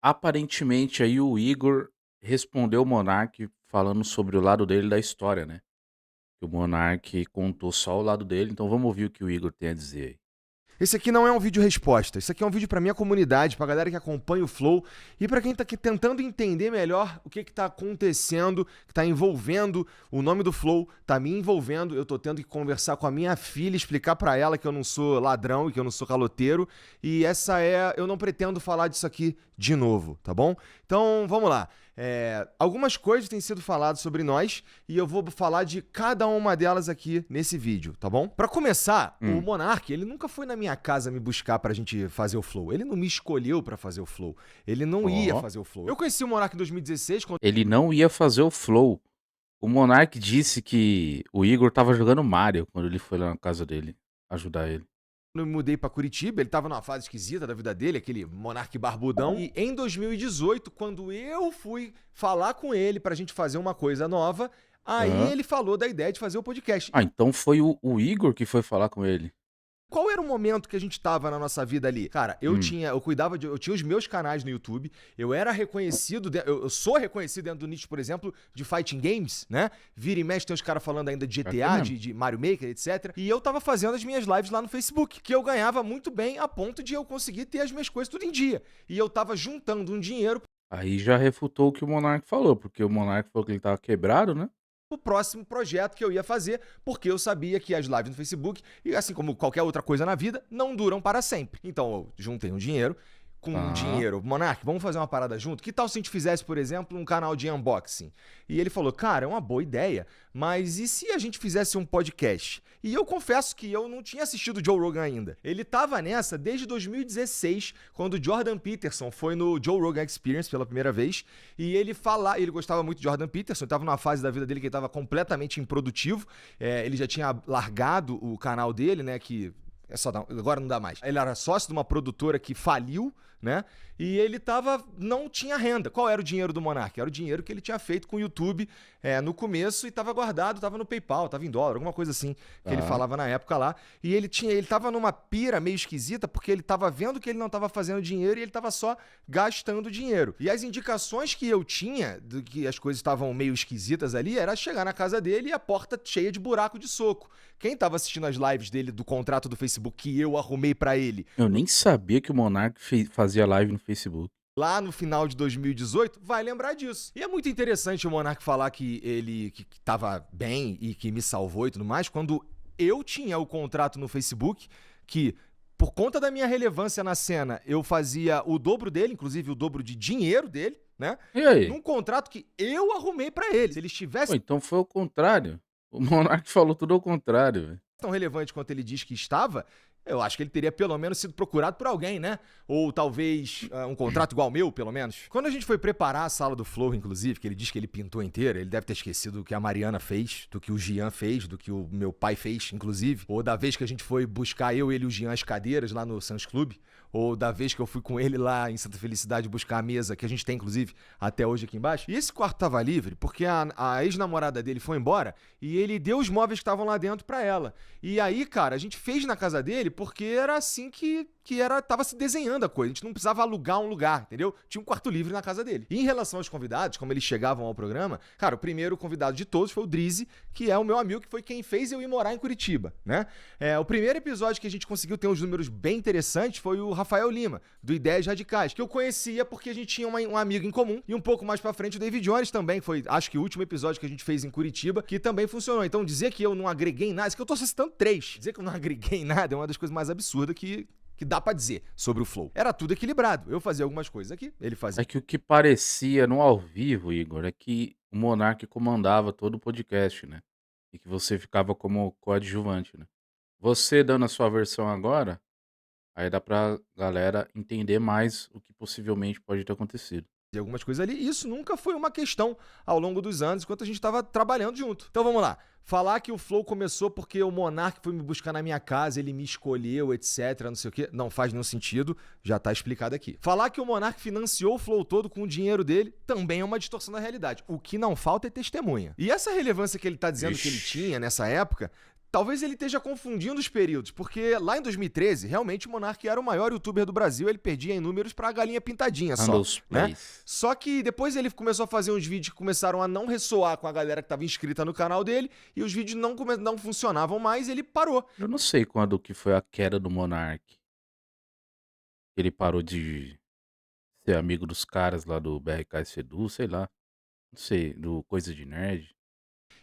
Aparentemente aí o Igor respondeu o Monark falando sobre o lado dele da história, né, que o Monark contou só o lado dele, então vamos ouvir o que o Igor tem a dizer aí. Esse aqui não é um vídeo resposta, isso aqui é um vídeo pra minha comunidade, pra galera que acompanha o Flow e pra quem tá aqui tentando entender melhor o que tá acontecendo, que tá envolvendo o nome do Flow, tá me envolvendo, eu tô tendo que conversar com a minha filha, explicar pra ela que eu não sou ladrão e que eu não sou caloteiro, e eu não pretendo falar disso aqui de novo, tá bom? Então, vamos lá. Algumas coisas têm sido faladas sobre nós e eu vou falar de cada uma delas aqui nesse vídeo, tá bom? Pra começar, o Hum. Monark, ele nunca foi na minha casa me buscar pra gente fazer o Flow. Ele não me escolheu pra fazer o Flow. Ele não ia Ó, fazer o Flow. Eu conheci o Monark em 2016, quando ele não ia fazer o flow. O Monark disse que o Igor estava jogando Mario quando ele foi lá na casa dele ajudar ele. eu me mudei pra Curitiba, ele tava numa fase esquisita da vida dele, aquele Monark barbudão. E em 2018, quando eu fui falar com ele pra gente fazer uma coisa nova, aí Hã? ele falou da ideia de fazer o podcast. Ah, então foi o Igor que foi falar com ele. Qual era o momento que a gente tava na nossa vida ali? Cara, Hum. eu tinha os meus canais no YouTube, eu era reconhecido, eu sou reconhecido dentro do nicho, por exemplo, de fighting games, né? Vira e mexe tem os caras falando ainda de Pior que é GTA, mesmo. de Mario Maker, etc. E eu tava fazendo as minhas lives lá no Facebook, que eu ganhava muito bem a ponto de eu conseguir ter as minhas coisas tudo em dia. E eu tava juntando um dinheiro Aí já refutou o que o Monark falou, porque o Monark falou que ele estava quebrado, né. o próximo projeto que eu ia fazer, porque eu sabia que as lives no Facebook, e assim como qualquer outra coisa na vida, não duram para sempre. Então eu juntei um dinheiro, com um Tá. dinheiro, Monark, vamos fazer uma parada junto? Que tal se a gente fizesse, por exemplo, um canal de unboxing? E ele falou, cara, é uma boa ideia, mas e se a gente fizesse um podcast? E eu confesso que eu não tinha assistido o Joe Rogan ainda. Ele tava nessa desde 2016, quando o Jordan Peterson foi no Joe Rogan Experience pela primeira vez, e ele gostava muito de Jordan Peterson, estava numa fase da vida dele que ele estava completamente improdutivo, ele já tinha largado o canal dele, né, que agora não dá mais. Ele era sócio de uma produtora que faliu, né? E ele não tinha renda. Qual era o dinheiro do Monark? Era o dinheiro que ele tinha feito com o YouTube no começo e estava guardado, estava no PayPal, estava em dólar, alguma coisa assim que ele Tá. falava na época lá. E ele tava numa pira meio esquisita porque ele tava vendo que ele não tava fazendo dinheiro e ele tava só gastando dinheiro. E as indicações que eu tinha de que as coisas estavam meio esquisitas ali era chegar na casa dele e a porta cheia de buraco de soco. Quem tava assistindo as lives dele do contrato do Facebook que eu arrumei pra ele Eu nem sabia que o Monark fazia live no Facebook. lá no final de 2018, vai lembrar disso. E é muito interessante o Monark falar que que tava bem e que me salvou e tudo mais, quando eu tinha o contrato no Facebook, que por conta da minha relevância na cena, eu fazia o dobro dele, inclusive o dobro de dinheiro dele, né? E aí? Num contrato que eu arrumei pra ele. Se ele Pô, estivesse então foi o contrário. O Monark falou tudo ao contrário, velho. tão relevante quanto ele diz que estava, eu acho que ele teria pelo menos sido procurado por alguém, né? Ou talvez um contrato igual ao meu, pelo menos. Quando a gente foi preparar a sala do Flow, inclusive, que ele diz que ele pintou inteira, ele deve ter esquecido do que a Mariana fez, do que o Gian fez, do que o meu pai fez, inclusive. Ou da vez que a gente foi buscar eu, ele e o Gian as cadeiras lá no Sans Club. Ou da vez que eu fui com ele lá em Santa Felicidade buscar a mesa, que a gente tem, inclusive, até hoje aqui embaixo. E esse quarto tava livre porque a ex-namorada dele foi embora e ele deu os móveis que estavam lá dentro pra ela. E aí, cara, a gente fez na casa dele porque era assim tava se desenhando a coisa. A gente não precisava alugar um lugar, entendeu? Tinha um quarto livre na casa dele. E em relação aos convidados, como eles chegavam ao programa, cara, o primeiro convidado de todos foi o Drizzy, que é o meu amigo, que foi quem fez eu ir morar em Curitiba, né? O primeiro episódio que a gente conseguiu ter uns números bem interessantes foi o Rafael Lima, do Ideias Radicais, que eu conhecia porque a gente tinha um amigo em comum. E um pouco mais pra frente o David Jones também, foi acho que o último episódio que a gente fez em Curitiba, que também funcionou. Então dizer que eu não agreguei em nada, isso que eu tô citando três, dizer que eu não agreguei em nada é uma das coisas mais absurdas que dá pra dizer sobre o Flow. Era tudo equilibrado. Eu fazia algumas coisas aqui, ele É fazia. que o que parecia no ao vivo, Igor, é que o Monark comandava todo o podcast, né, e que você ficava como coadjuvante, né. Você dando a sua versão agora, aí dá pra galera entender mais o que possivelmente pode ter acontecido. Algumas coisas ali. E isso nunca foi uma questão ao longo dos anos, enquanto a gente estava trabalhando junto. Então vamos lá. Falar que o Flow começou porque o Monark foi me buscar na minha casa, ele me escolheu, etc, não sei o quê, não faz nenhum sentido, já tá explicado aqui. Falar que o Monark financiou o Flow todo com o dinheiro dele também é uma distorção da realidade. O que não falta é testemunha. E essa relevância que ele tá dizendo que ele Ixi. tinha nessa época Talvez ele esteja confundindo os períodos, porque lá em 2013, realmente o Monark era o maior youtuber do Brasil, ele perdia em números pra galinha pintadinha só, né? Só que depois ele começou a fazer uns vídeos que começaram a não ressoar com a galera que estava inscrita no canal dele, e os vídeos não funcionavam mais, e ele parou. Eu não sei quando que foi a queda do Monark. Ele parou de ser amigo dos caras lá do BRK Sedu, sei lá. Não sei, do Coisa de Nerd.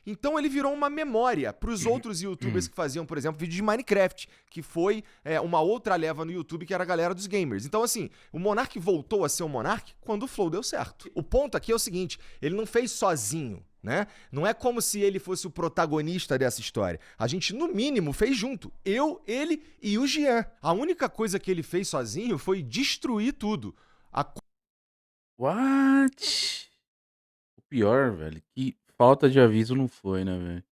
Então ele virou uma memória para os outros youtubers que faziam, por exemplo, vídeo de Minecraft, que foi uma outra leva no YouTube que era a galera dos gamers. Então assim, o Monark voltou a ser o Monark quando o Flow deu certo. O ponto aqui é o seguinte, ele não fez sozinho, né? Não é como se ele fosse o protagonista dessa história. A gente, no mínimo, fez junto. Eu, ele e o Jean. A única coisa que ele fez sozinho foi destruir tudo. What? O pior, velho, que falta de aviso não foi, né, velho?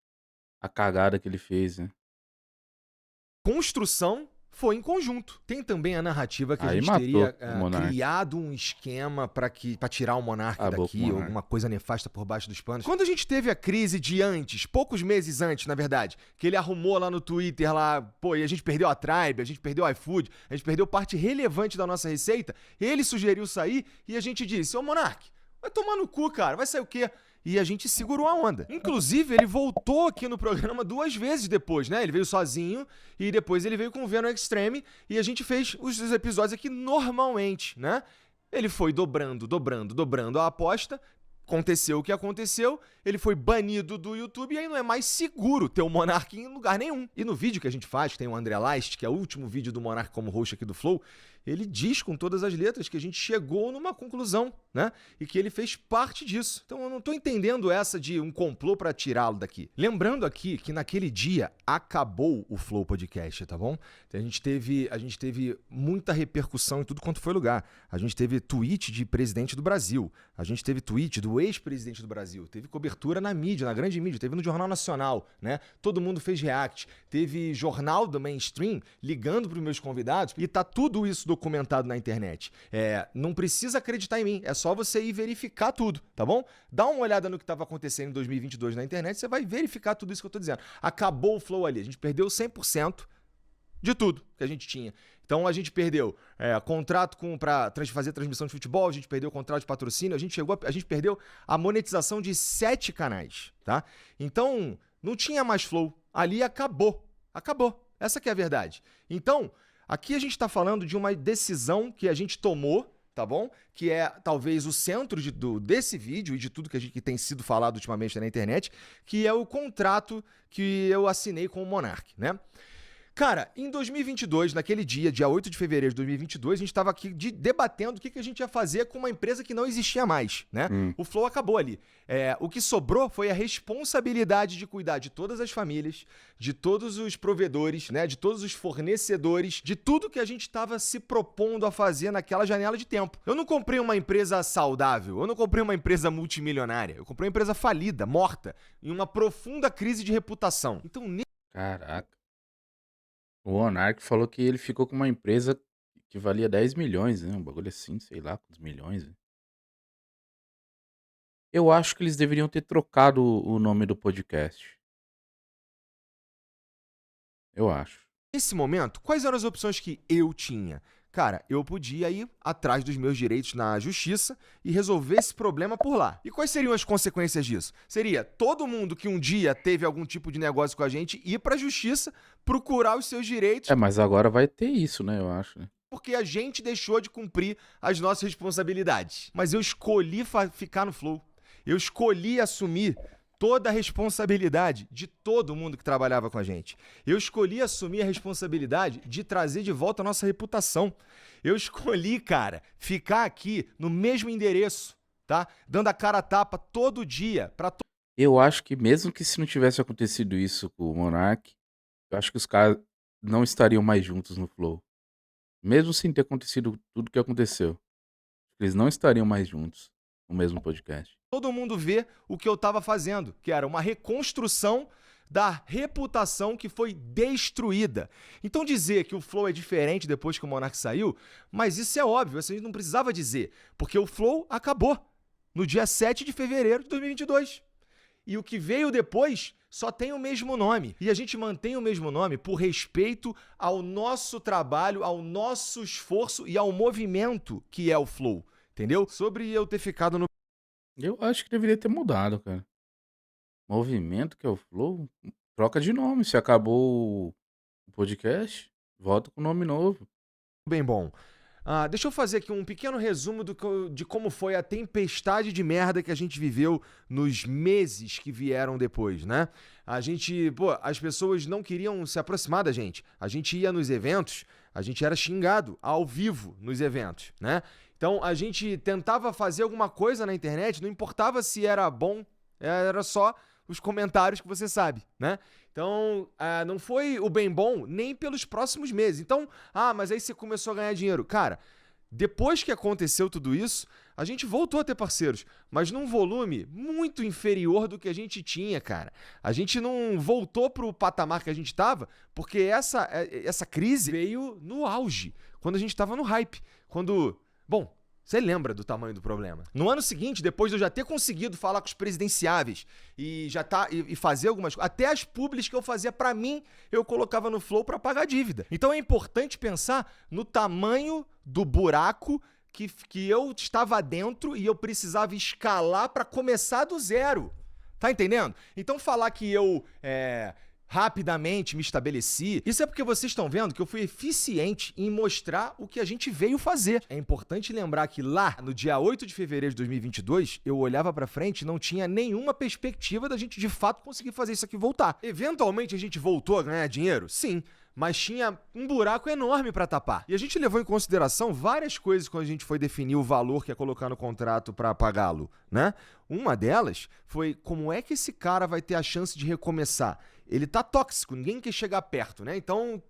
A cagada que ele fez, né? Construção foi em conjunto. Tem também a narrativa que Aí a gente matou teria o Monark. criado um esquema pra tirar o Monark Acabou com o daqui, Monark. alguma coisa nefasta por baixo dos panos. Quando a gente teve a crise de antes, poucos meses antes, na verdade, que ele arrumou lá no Twitter, lá, pô, e a gente perdeu a Tribe, a gente perdeu o iFood, a gente perdeu parte relevante da nossa receita, ele sugeriu sair e a gente disse, ô Monark, vai tomar no cu, cara, vai sair o quê? E a gente segurou a onda. Inclusive, ele voltou aqui no programa 2 vezes depois, né? Ele veio sozinho e depois ele veio com o Venom Extreme e a gente fez os episódios aqui normalmente, né? Ele foi dobrando a aposta. Aconteceu o que aconteceu, ele foi banido do YouTube e aí não é mais seguro ter o Monark em lugar nenhum. E no vídeo que a gente faz, que tem o André Last, que é o último vídeo do Monark como host aqui do Flow, ele diz com todas as letras que a gente chegou numa conclusão, né? E que ele fez parte disso. Então eu não tô entendendo essa de um complô pra tirá-lo daqui. Lembrando aqui que naquele dia acabou o Flow Podcast, tá bom? A gente teve muita repercussão em tudo quanto foi lugar. A gente teve tweet de presidente do Brasil, a gente teve tweet do ex-presidente do Brasil, teve cobertura na mídia, na grande mídia, teve no Jornal Nacional, né? Todo mundo fez react, teve jornal do mainstream ligando para os meus convidados e tá tudo isso documentado na internet. Não precisa acreditar em mim, é só você ir verificar tudo, tá bom? Dá uma olhada no que estava acontecendo em 2022 na internet, você vai verificar tudo isso que eu tô dizendo. Acabou o Flow ali, a gente perdeu 100% de tudo que a gente tinha. Então a gente perdeu contrato para fazer transmissão de futebol, a gente perdeu o contrato de patrocínio, a gente perdeu a monetização de 7 canais, tá? Então não tinha mais Flow, ali acabou. Essa que é a verdade. Então, aqui a gente está falando de uma decisão que a gente tomou, tá bom? Que é talvez o centro desse vídeo e de tudo que tem sido falado ultimamente na internet, que é o contrato que eu assinei com o Monark, né? Cara, em 2022, naquele dia 8 de fevereiro de 2022, a gente estava aqui debatendo o que a gente ia fazer com uma empresa que não existia mais, né? O Flow acabou ali. O que sobrou foi a responsabilidade de cuidar de todas as famílias, de todos os provedores, né? De todos os fornecedores, de tudo que a gente estava se propondo a fazer naquela janela de tempo. Eu não comprei uma empresa saudável, eu não comprei uma empresa multimilionária, eu comprei uma empresa falida, morta, em uma profunda crise de reputação. Então, Caraca. O Monark falou que ele ficou com uma empresa que valia 10 milhões, né? Um bagulho assim, sei lá, quantos milhões. Né? Eu acho que eles deveriam ter trocado o nome do podcast. Eu acho. nesse momento, quais eram as opções que eu tinha? Cara, eu podia ir atrás dos meus direitos na justiça e resolver esse problema por lá. E quais seriam as consequências disso? Seria todo mundo que um dia teve algum tipo de negócio com a gente ir pra justiça, procurar os seus direitos. Mas agora vai ter isso, né? Eu acho, né? Porque a gente deixou de cumprir as nossas responsabilidades. Mas eu escolhi ficar no Flow. Eu escolhi assumir toda a responsabilidade de todo mundo que trabalhava com a gente. Eu escolhi assumir a responsabilidade de trazer de volta a nossa reputação. Eu escolhi, cara, ficar aqui no mesmo endereço, tá? Dando a cara a tapa todo dia pra Eu acho que mesmo que se não tivesse acontecido isso com o Monark, eu acho que os caras não estariam mais juntos no Flow. Mesmo sem ter acontecido tudo que aconteceu. Eles não estariam mais juntos no mesmo podcast. todo mundo ver o que eu estava fazendo, que era uma reconstrução da reputação que foi destruída. Então dizer que o Flow é diferente depois que o Monark saiu, mas isso é óbvio, a gente não precisava dizer, porque o Flow acabou no dia 7 de fevereiro de 2022. E o que veio depois só tem o mesmo nome. E a gente mantém o mesmo nome por respeito ao nosso trabalho, ao nosso esforço e ao movimento que é o Flow, entendeu? Sobre eu ter ficado no... Eu acho que deveria ter mudado, cara. Movimento que é o Flow, troca de nome. Se acabou o podcast, volta com nome novo. Bem bom. Deixa eu fazer aqui um pequeno resumo de como foi a tempestade de merda que a gente viveu nos meses que vieram depois, né? As pessoas não queriam se aproximar da gente. A gente ia nos eventos, a gente era xingado ao vivo nos eventos, né? Então a gente tentava fazer alguma coisa na internet, não importava se era bom, era só os comentários que você sabe, né? Então, não foi o bem bom nem pelos próximos meses. Então, mas aí você começou a ganhar dinheiro. Cara, depois que aconteceu tudo isso, a gente voltou a ter parceiros, mas num volume muito inferior do que a gente tinha, cara. A gente não voltou pro patamar que a gente tava, porque essa crise veio no auge, quando a gente tava no hype. Bom, você lembra do tamanho do problema. No ano seguinte, depois de eu já ter conseguido falar com os presidenciáveis e fazer algumas coisas, até as publis que eu fazia pra mim, eu colocava no Flow pra pagar a dívida. Então é importante pensar no tamanho do buraco que eu estava dentro e eu precisava escalar pra começar do zero. Tá entendendo? Então falar que eu rapidamente me estabeleci. Isso é porque vocês estão vendo que eu fui eficiente em mostrar o que a gente veio fazer. É importante lembrar que lá, no dia 8 de fevereiro de 2022, eu olhava pra frente e não tinha nenhuma perspectiva da gente de fato conseguir fazer isso aqui voltar. Eventualmente a gente voltou a ganhar dinheiro? Sim. Mas tinha um buraco enorme pra tapar. E a gente levou em consideração várias coisas quando a gente foi definir o valor que ia colocar no contrato pra pagá-lo, né? Uma delas foi como é que esse cara vai ter a chance de recomeçar? Ele tá tóxico, ninguém quer chegar perto, né? Então,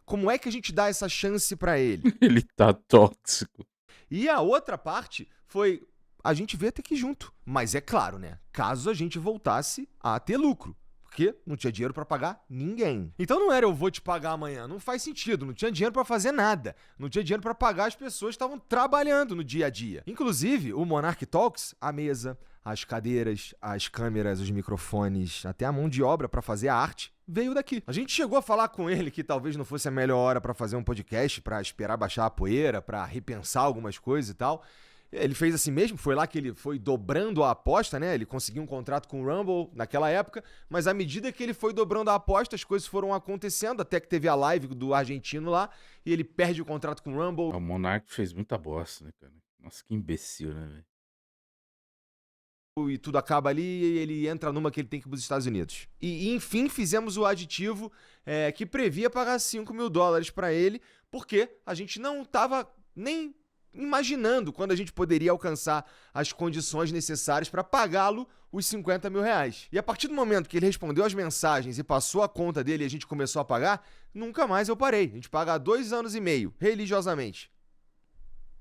como é que a gente dá essa chance pra ele? Ele tá tóxico. E a outra parte foi a gente ver até que junto. Mas é claro, né? Caso a gente voltasse a ter lucro. Porque não tinha dinheiro pra pagar ninguém. Então não era eu vou te pagar amanhã, não faz sentido, não tinha dinheiro pra fazer nada, não tinha dinheiro pra pagar as pessoas que estavam trabalhando no dia a dia. Inclusive, o Monarch Talks, a mesa, as cadeiras, as câmeras, os microfones, até a mão de obra pra fazer a arte, veio daqui. A gente chegou a falar com ele que talvez não fosse a melhor hora pra fazer um podcast, pra esperar baixar a poeira, pra repensar algumas coisas e tal. Ele fez assim mesmo, foi lá que ele foi dobrando a aposta, né? Ele conseguiu um contrato com o Rumble naquela época, mas à medida que ele foi dobrando a aposta, as coisas foram acontecendo, até que teve a live do argentino lá, e ele perde o contrato com o Rumble. O Monark fez muita bosta, né, cara? Nossa, que imbecil, né, velho? E tudo acaba ali e ele entra numa que ele tem que ir para os Estados Unidos. E enfim, fizemos o aditivo que previa pagar $5.000 para ele, porque a gente não estava nem imaginando quando a gente poderia alcançar as condições necessárias para pagá-lo os R$50.000. E a partir do momento que ele respondeu as mensagens e passou a conta dele e a gente começou a pagar, nunca mais eu parei. A gente paga há 2 anos e meio, religiosamente.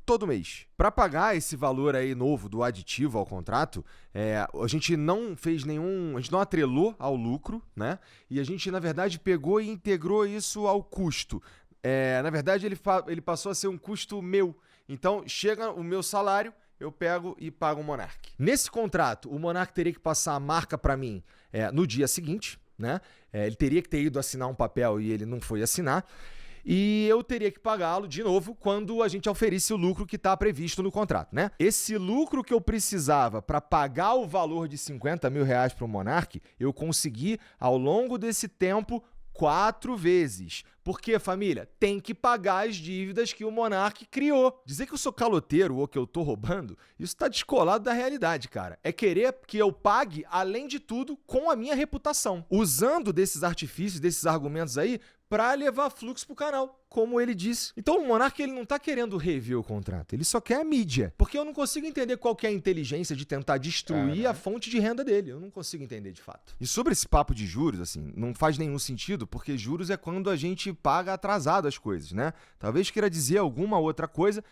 Todo mês. Para pagar esse valor aí novo do aditivo ao contrato, a gente não fez a gente não atrelou ao lucro, né? E a gente, na verdade, pegou e integrou isso ao custo. Na verdade, ele passou a ser um custo meu. Então, chega o meu salário, eu pego e pago o Monark. Nesse contrato, o Monark teria que passar a marca para mim no dia seguinte, né? Ele teria que ter ido assinar um papel e ele não foi assinar. E eu teria que pagá-lo de novo quando a gente oferisse o lucro que está previsto no contrato, né? Esse lucro que eu precisava para pagar o valor de R$50.000 para o Monark, eu consegui ao longo desse tempo 4 vezes. Porque, família, tem que pagar as dívidas que o Monark criou. Dizer que eu sou caloteiro ou que eu tô roubando, isso tá descolado da realidade, cara. É querer que eu pague, além de tudo, com a minha reputação. Usando desses artifícios, desses argumentos aí, pra levar fluxo pro canal, como ele disse. Então o Monark, ele não tá querendo rever o contrato, ele só quer a mídia. Porque eu não consigo entender qual que é a inteligência de tentar destruir a fonte de renda dele. Eu não consigo entender de fato. E sobre esse papo de juros, assim, não faz nenhum sentido, porque juros é quando a gente paga atrasado as coisas, né? Talvez queira dizer alguma outra coisa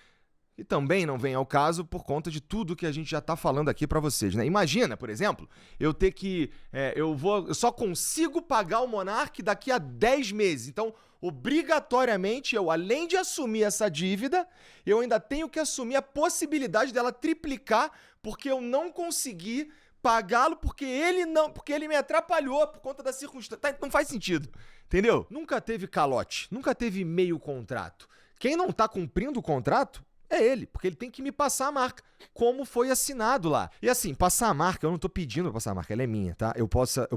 que também não vem ao caso por conta de tudo que a gente já tá falando aqui pra vocês, né? Imagina, por exemplo, eu ter que... eu só consigo pagar o Monark daqui a 10 meses. Então, obrigatoriamente, eu, além de assumir essa dívida, eu ainda tenho que assumir a possibilidade dela triplicar porque eu não consegui pagá-lo porque ele me atrapalhou por conta da circunstância. Tá, não faz sentido, entendeu? Nunca teve calote, nunca teve meio contrato. Quem não tá cumprindo o contrato é ele, porque ele tem que me passar a marca, como foi assinado lá. E assim, passar a marca, eu não tô pedindo pra passar a marca, ela é minha, tá? Eu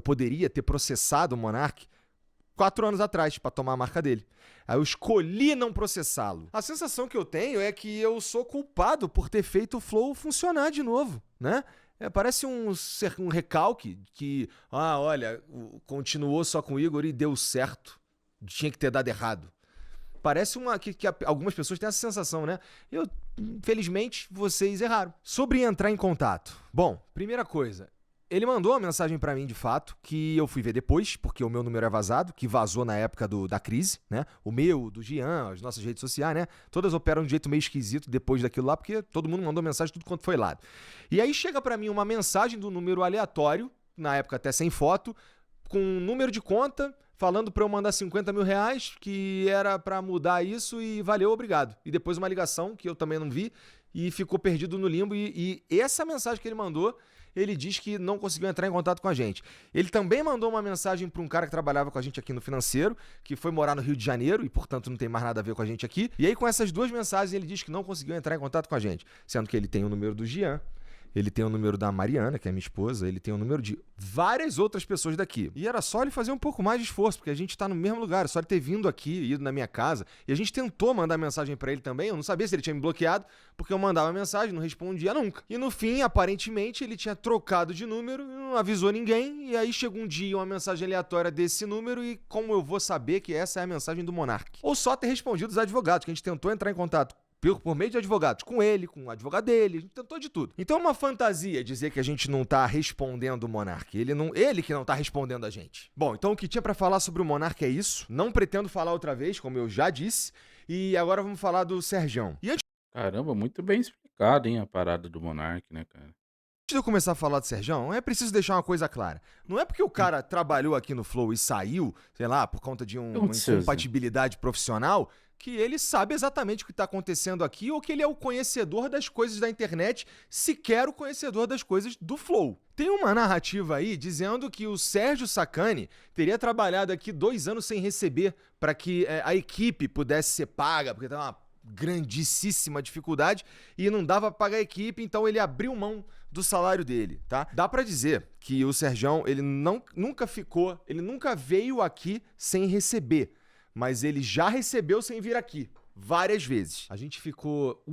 poderia ter processado o Monark 4 anos atrás pra tomar a marca dele. Aí eu escolhi não processá-lo. A sensação que eu tenho é que eu sou culpado por ter feito o Flow funcionar de novo, né? Parece um recalque que, olha, continuou só com o Igor e deu certo. Tinha que ter dado errado. Parece que algumas pessoas têm essa sensação, né? Infelizmente, vocês erraram. Sobre entrar em contato. Bom, primeira coisa, ele mandou uma mensagem pra mim, de fato, que eu fui ver depois, porque o meu número é vazado, que vazou na época da crise, né? O meu, do Gian, as nossas redes sociais, né? Todas operam de um jeito meio esquisito depois daquilo lá, porque todo mundo mandou mensagem tudo quanto foi lado. E aí chega pra mim uma mensagem do número aleatório, na época até sem foto, com um número de conta, falando pra eu mandar 50 mil reais, que era pra mudar isso e valeu, obrigado. E depois uma ligação que eu também não vi e ficou perdido no limbo. E essa mensagem que ele mandou, ele diz que não conseguiu entrar em contato com a gente. Ele também mandou uma mensagem para um cara que trabalhava com a gente aqui no Financeiro, que foi morar no Rio de Janeiro e, portanto, não tem mais nada a ver com a gente aqui. E aí, com essas 2 mensagens, ele diz que não conseguiu entrar em contato com a gente, sendo que ele tem o número do Gian, ele tem o número da Mariana, que é minha esposa, ele tem o número de várias outras pessoas daqui. E era só ele fazer um pouco mais de esforço, porque a gente tá no mesmo lugar, é só ele ter vindo aqui, ido na minha casa. E a gente tentou mandar mensagem pra ele também, eu não sabia se ele tinha me bloqueado, porque eu mandava mensagem, não respondia nunca. E no fim, aparentemente, ele tinha trocado de número, não avisou ninguém, e aí chegou um dia uma mensagem aleatória desse número, e como eu vou saber que essa é a mensagem do Monark? Ou só ter respondido os advogados, que a gente tentou entrar em contato por meio de advogados, com ele, com o advogado dele, a gente tentou de tudo. Então é uma fantasia dizer que a gente não tá respondendo o Monark. Ele que não tá respondendo a gente. Bom, então o que tinha pra falar sobre o Monark é isso. Não pretendo falar outra vez, como eu já disse. E agora vamos falar do Sergião. E antes Caramba, muito bem explicado, hein, a parada do Monark, né, cara? de eu começar a falar do Sergião, é preciso deixar uma coisa clara. Não é porque o cara trabalhou aqui no Flow e saiu, sei lá, por conta de uma incompatibilidade profissional, que ele sabe exatamente o que está acontecendo aqui ou que ele é o conhecedor das coisas da internet, sequer o conhecedor das coisas do Flow. Tem uma narrativa aí dizendo que o Sérgio Sacani teria trabalhado aqui 2 anos sem receber para que a equipe pudesse ser paga, porque estava uma grandíssima dificuldade e não dava pra pagar a equipe, então ele abriu mão do salário dele, tá? Dá pra dizer que o Sergião, ele nunca veio aqui sem receber, mas ele já recebeu sem vir aqui, várias vezes. A gente ficou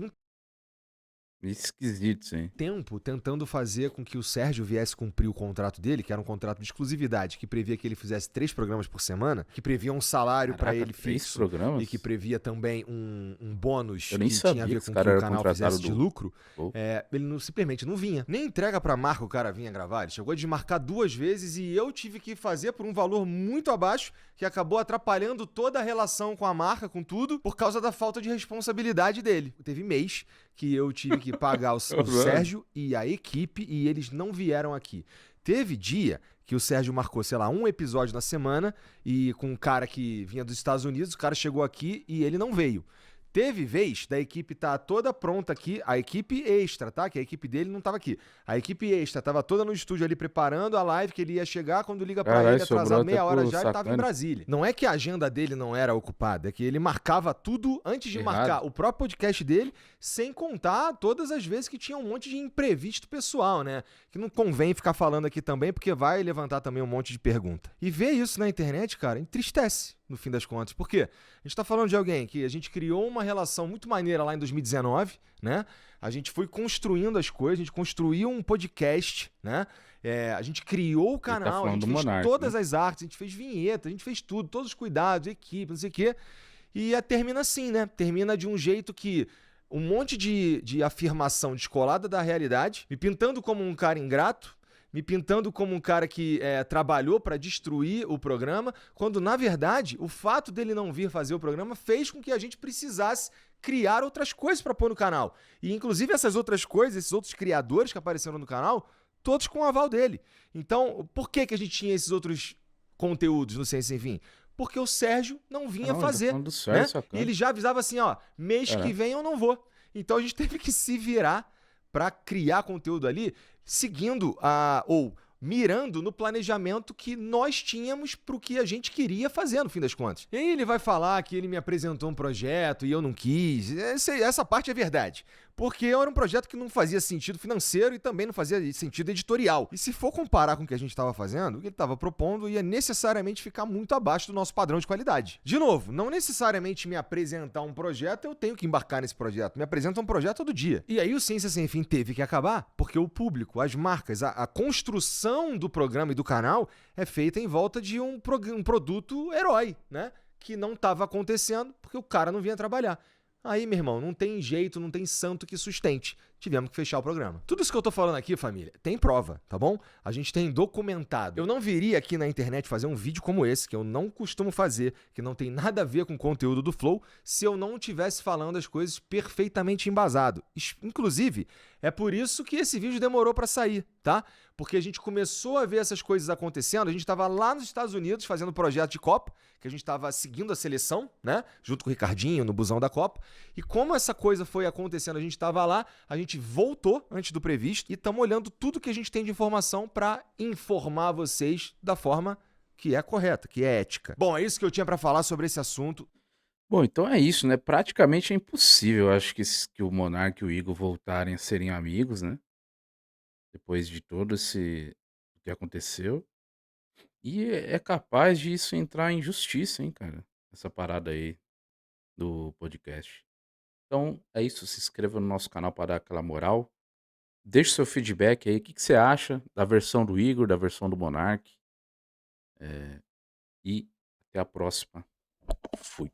Esquisito, sim. tempo tentando fazer com que o Sérgio viesse cumprir o contrato dele, que era um contrato de exclusividade, que previa que ele fizesse 3 programas por semana, que previa um salário pra ele 3 fixo programas? e que previa também um bônus Eu nem que sabia tinha a ver que com esse que cara o era canal contratado fizesse de do lucro. Flow. Ele simplesmente não vinha. Nem entrega pra marca o cara vinha gravar. Ele chegou a desmarcar 2 vezes e eu tive que fazer por um valor muito abaixo, que acabou atrapalhando toda a relação com a marca, com tudo, por causa da falta de responsabilidade dele. Teve mês que eu tive que pagar o Sérgio e a equipe e eles não vieram aqui. Teve dia que o Sérgio marcou, sei lá, um episódio na semana e com um cara que vinha dos Estados Unidos, o cara chegou aqui e ele não veio. Teve vez da equipe tá toda pronta aqui, a equipe extra, tá? Que a equipe dele não tava aqui. A equipe extra tava toda no estúdio ali preparando a live que ele ia chegar, quando liga pra ele atrasado meia hora já, ele tava em Brasília. Não é que a agenda dele não era ocupada, é que ele marcava tudo antes de marcar o próprio podcast dele, sem contar todas as vezes que tinha um monte de imprevisto pessoal, né? Que não convém ficar falando aqui também, porque vai levantar também um monte de pergunta. E ver isso na internet, cara, entristece. No fim das contas. Por quê? A gente tá falando de alguém que a gente criou uma relação muito maneira lá em 2019, né? A gente foi construindo as coisas, a gente construiu um podcast, né? A gente criou o canal, a gente fez todas as artes, a gente fez vinheta, a gente fez tudo, todos os cuidados, equipe, não sei o quê. E termina assim, né? Termina de um jeito que um monte de afirmação descolada da realidade, me pintando como um cara ingrato, me pintando como um cara que trabalhou para destruir o programa, quando, na verdade, o fato dele não vir fazer o programa fez com que a gente precisasse criar outras coisas para pôr no canal. E, inclusive, essas outras coisas, esses outros criadores que apareceram no canal, todos com o aval dele. Então, por que a gente tinha esses outros conteúdos no Ciência Sem Fim? Porque o Sérgio não vinha fazer. Do Sérgio, né? E ele já avisava assim, ó, mês que vem eu não vou. Então, a gente teve que se virar para criar conteúdo ali, seguindo ou mirando no planejamento que nós tínhamos para o que a gente queria fazer, no fim das contas. E aí ele vai falar que ele me apresentou um projeto e eu não quis. Essa parte é verdade. Porque era um projeto que não fazia sentido financeiro e também não fazia sentido editorial. E se for comparar com o que a gente estava fazendo, o que ele estava propondo ia necessariamente ficar muito abaixo do nosso padrão de qualidade. De novo, não necessariamente me apresentar um projeto, eu tenho que embarcar nesse projeto. Me apresenta um projeto todo dia. E aí o Ciência Sem Fim teve que acabar, porque o público, as marcas, a construção do programa e do canal é feita em volta de um produto herói, né? Que não estava acontecendo porque o cara não vinha trabalhar. Aí, meu irmão, não tem jeito, não tem santo que sustente. Tivemos que fechar o programa. Tudo isso que eu tô falando aqui, família, tem prova, tá bom? A gente tem documentado. Eu não viria aqui na internet fazer um vídeo como esse, que eu não costumo fazer, que não tem nada a ver com o conteúdo do Flow, se eu não estivesse falando as coisas perfeitamente embasado. Inclusive, é por isso que esse vídeo demorou para sair, tá? Porque a gente começou a ver essas coisas acontecendo, a gente estava lá nos Estados Unidos fazendo projeto de Copa, que a gente estava seguindo a seleção, né? Junto com o Ricardinho, no busão da Copa. E como essa coisa foi acontecendo, a gente estava lá, a gente voltou antes do previsto e estamos olhando tudo que a gente tem de informação para informar vocês da forma que é correta, que é ética. Bom, é isso que eu tinha para falar sobre esse assunto. Bom, então é isso, né, praticamente é impossível, eu acho que o Monark e o Igor voltarem a serem amigos, né, depois de todo esse o que aconteceu. E é capaz de isso entrar em justiça, hein, cara, essa parada aí do podcast. Então é isso, se inscreva no nosso canal para dar aquela moral. Deixe seu feedback aí, o que que você acha da versão do Igor, da versão do Monark, e até a próxima. Fui.